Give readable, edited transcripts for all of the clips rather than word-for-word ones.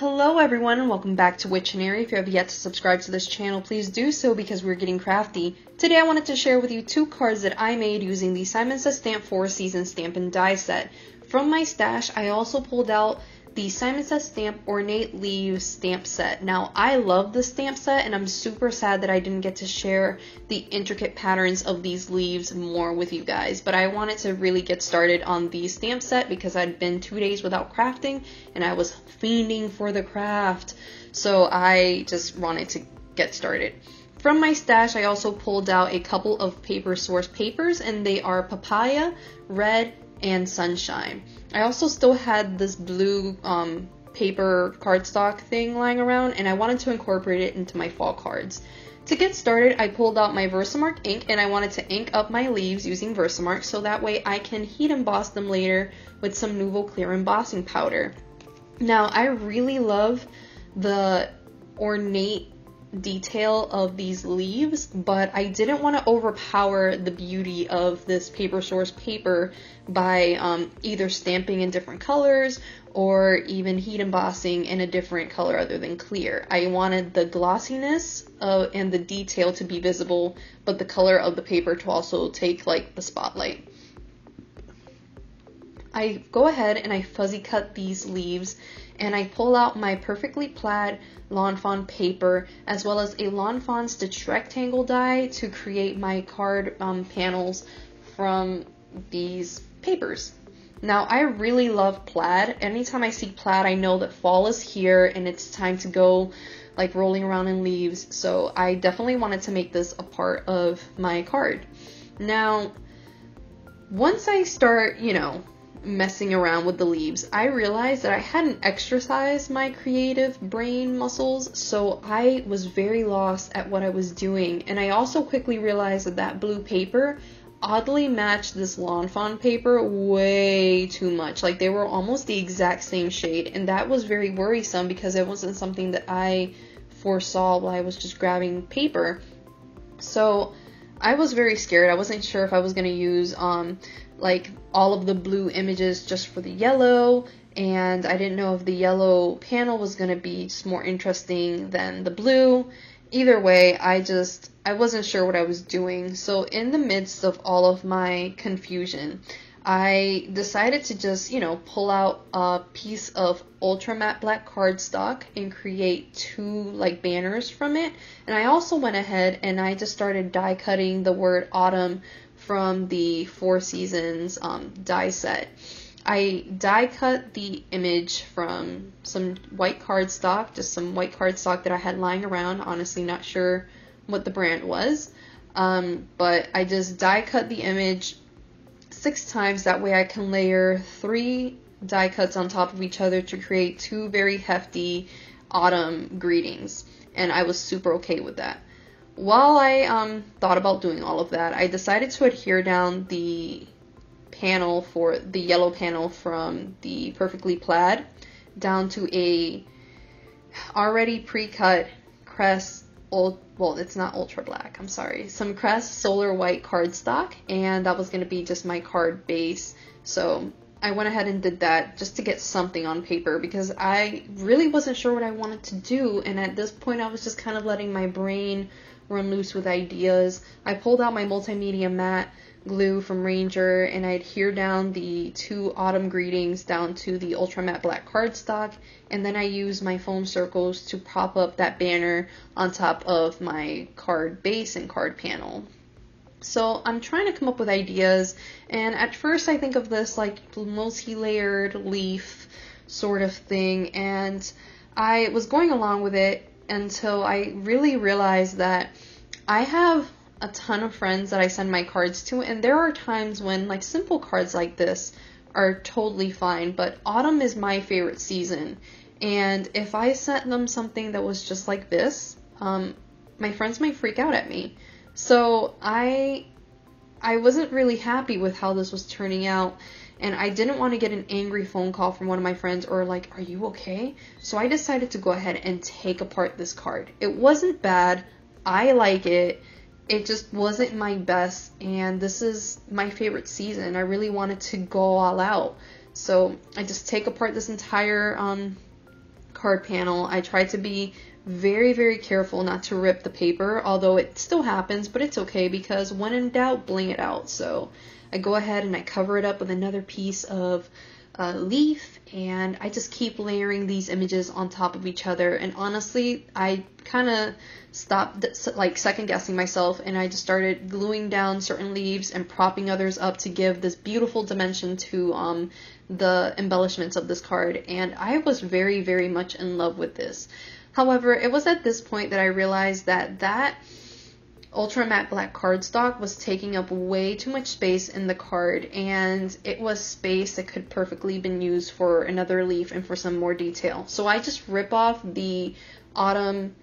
Hello everyone and welcome back to Witchinary. If you have yet to subscribe to this channel, please do so because we're getting crafty. Today I wanted to share with you two cards that I made using the Simon Says Stamp 4 Season Stamp and Die set. From my stash, I also pulled out the Simon Says Stamp Ornate Leaves stamp set. Now, I love this stamp set and I'm super sad that I didn't get to share the intricate patterns of these leaves more with you guys, but I wanted to really get started on the stamp set because I'd been 2 days without crafting and I was fiending for the craft, so I just wanted to get started. From my stash, I also pulled out a couple of paper source papers, and they are Papaya, Red, and Sunshine. I also still had this blue paper cardstock thing lying around, and I wanted to incorporate it into my fall cards. To get started, I pulled out my Versamark ink, and I wanted to ink up my leaves using Versamark so that way I can heat emboss them later with some Nuvo clear embossing powder. Now, I really love the ornate detail of these leaves, but I didn't want to overpower the beauty of this paper source paper by either stamping in different colors or even heat embossing in a different color other than clear. I wanted the glossiness and the detail to be visible, but the color of the paper to also take like the spotlight. I go ahead and I fuzzy cut these leaves, and I pull out my perfectly plaid Lawn Fawn paper as well as a Lawn Fawn stitched rectangle die to create my card panels from these papers. Now, I really love plaid. Anytime I see plaid, I know that fall is here and it's time to go like rolling around in leaves, so I definitely wanted to make this a part of my card. Now, once I start, messing around with the leaves, I realized that I hadn't exercised my creative brain muscles, so I was very lost at what I was doing. And I also quickly realized that that blue paper oddly matched this Lawn Fawn paper way too much. Like, they were almost the exact same shade, and that was very worrisome because it wasn't something that I foresaw while I was just grabbing paper. So I was very scared. I wasn't sure if I was going to use like all of the blue images just for the yellow, and I didn't know if the yellow panel was going to be just more interesting than the blue. Either way, I wasn't sure what I was doing. So in the midst of all of my confusion, I decided to just, pull out a piece of ultra matte black cardstock and create two like banners from it. And I also went ahead and I just started die cutting the word autumn from the Four Seasons die set. I die cut the image from some white cardstock, just some white cardstock that I had lying around. Honestly, not sure what the brand was, but I just die cut the image 6 times. That way I can layer 3 die cuts on top of each other to create 2 very hefty autumn greetings, and I was super okay with that. While I thought about doing all of that, I decided to adhere down the panel for the yellow panel from the Perfectly Plaid down to a already pre-cut Crest, well, it's not ultra black, I'm sorry, some Crest solar white cardstock, and that was going to be just my card base. So I went ahead and did that just to get something on paper because I really wasn't sure what I wanted to do, and at this point I was just kind of letting my brain run loose with ideas. I pulled out my multimedia matte glue from Ranger and I adhered down the 2 autumn greetings down to the ultra matte black cardstock, and then I used my foam circles to prop up that banner on top of my card base and card panel. So I'm trying to come up with ideas, and at first I think of this like multi-layered leaf sort of thing, and I was going along with it until I really realized that I have a ton of friends that I send my cards to, and there are times when like simple cards like this are totally fine, but autumn is my favorite season, and if I sent them something that was just like this, my friends might freak out at me. So I wasn't really happy with how this was turning out, and I didn't want to get an angry phone call from one of my friends or like, are you okay? So I decided to go ahead and take apart this card. It wasn't bad. I like it. It just wasn't my best, and this is my favorite season. I really wanted to go all out. So I just take apart this entire card panel, I try to be very, very careful not to rip the paper, although it still happens, but it's okay because when in doubt, bling it out. So I go ahead and I cover it up with another piece of leaf, and I just keep layering these images on top of each other. And honestly, I kind of stopped like second guessing myself, and I just started gluing down certain leaves and propping others up to give this beautiful dimension to the embellishments of this card. And I was very, very much in love with this. However, it was at this point that I realized that ultra matte black cardstock was taking up way too much space in the card, and it was space that could perfectly been used for another leaf and for some more detail. So I just rip off the autumn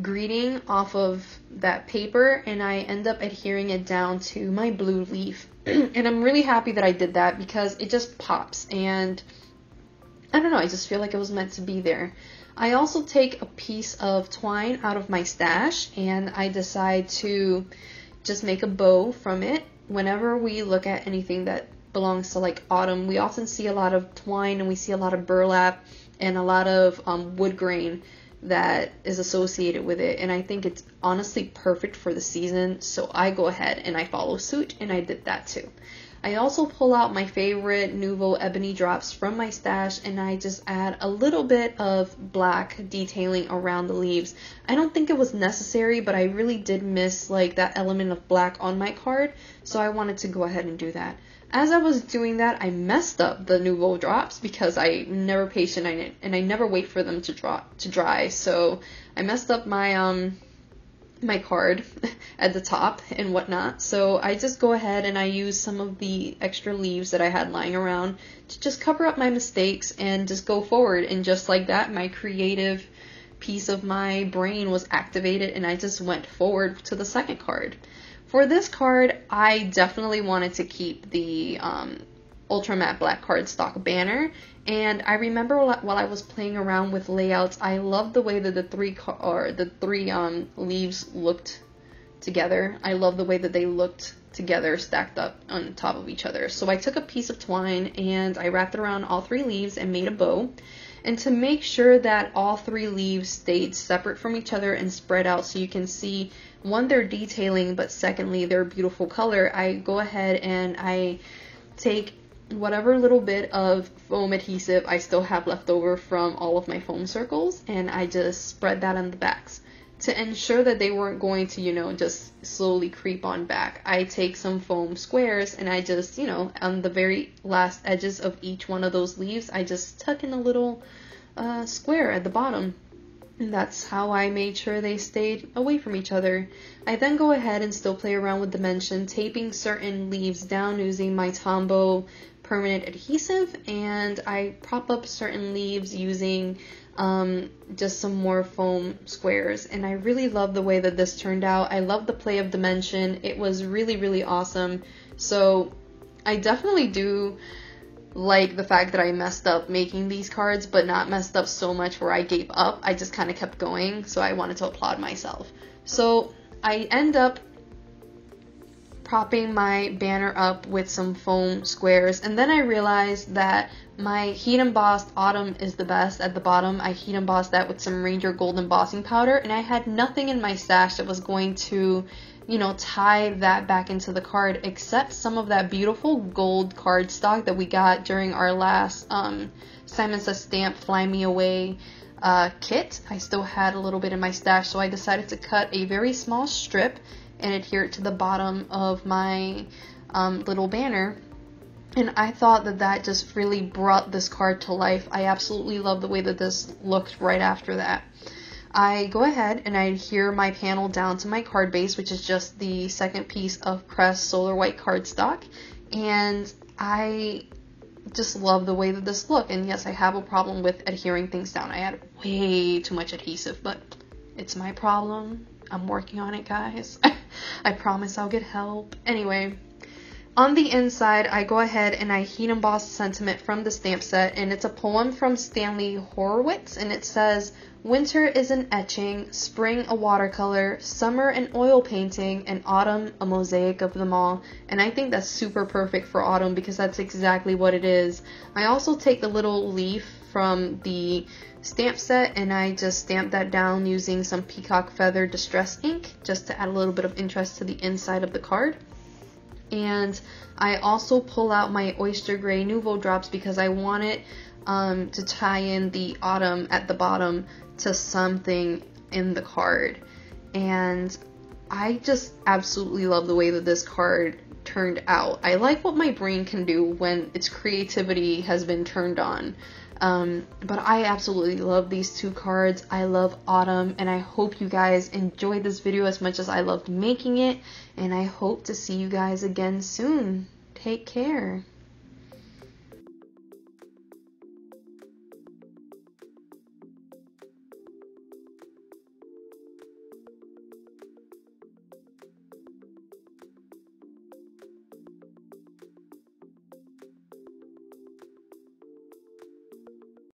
greeting off of that paper, and I end up adhering it down to my blue leaf. And I'm really happy that I did that because it just pops, and I don't know, I just feel like it was meant to be there. I also take a piece of twine out of my stash, and I decide to just make a bow from it. Whenever we look at anything that belongs to like autumn, we often see a lot of twine, and we see a lot of burlap and a lot of wood grain that is associated with it, and I think it's honestly perfect for the season, so I go ahead and I follow suit, and I did that too. I also pull out my favorite Nuvo Ebony drops from my stash, and I just add a little bit of black detailing around the leaves. I don't think it was necessary, but I really did miss like that element of black on my card, so I wanted to go ahead and do that. As I was doing that, I messed up the Nuvo drops because I'm never patient and I never wait for them to dry. So I messed up my my card at the top and whatnot. So I just go ahead and I use some of the extra leaves that I had lying around to just cover up my mistakes and just go forward. And just like that, my creative piece of my brain was activated, and I just went forward to the second card. For this card, I definitely wanted to keep the ultra matte black cardstock banner, and I remember while I was playing around with layouts, I loved the way that the three leaves looked together. I love the way that they looked together stacked up on top of each other. So I took a piece of twine and I wrapped it around all three leaves and made a bow. And to make sure that all three leaves stayed separate from each other and spread out so you can see, one, their detailing, but secondly, their beautiful color, I go ahead and I take whatever little bit of foam adhesive I still have left over from all of my foam circles, and I just spread that on the backs. To ensure that they weren't going to, you know, just slowly creep on back, I take some foam squares and I just, you know, on the very last edges of each one of those leaves, I just tuck in a little square at the bottom. And that's how I made sure they stayed away from each other. I then go ahead and still play around with dimension, taping certain leaves down using my Tombow permanent adhesive, and I prop up certain leaves using just some more foam squares. And I really love the way that this turned out. I love the play of dimension. It was really, really awesome. So I definitely do like the fact that I messed up making these cards, but not messed up so much where I gave up. I just kind of kept going, so I wanted to applaud myself. So I end up propping my banner up with some foam squares, and then I realized that my heat embossed autumn is the best at the bottom. I heat embossed that with some Ranger Gold embossing powder, and I had nothing in my stash that was going to, you know, tie that back into the card except some of that beautiful gold cardstock that we got during our last Simon Says Stamp Fly Me Away kit. I still had a little bit in my stash, so I decided to cut a very small strip and adhere it to the bottom of my little banner. And I thought that that just really brought this card to life. I absolutely love the way that this looked right after that. I go ahead and I adhere my panel down to my card base, which is just the second piece of Crest Solar White cardstock. And I just love the way that this looked. And yes, I have a problem with adhering things down. I had way too much adhesive, but it's my problem. I'm working on it, guys. I promise I'll get help. Anyway, on the inside, I go ahead and I heat emboss Sentiment from the stamp set, and it's a poem from Stanley Horowitz, and it says, Winter is an etching, spring a watercolor, summer an oil painting, and autumn a mosaic of them all. And I think that's super perfect for autumn because that's exactly what it is. I also take the little leaf from the stamp set and I just stamp that down using some peacock feather distress ink just to add a little bit of interest to the inside of the card. And I also pull out my Oyster Gray Nuvo drops because I want it to tie in the autumn at the bottom to something in the card. And I just absolutely love the way that this card turned out. I like what my brain can do when its creativity has been turned on. But I absolutely love these two cards. I love autumn, and I hope you guys enjoyed this video as much as I loved making it, and I hope to see you guys again soon. Take care.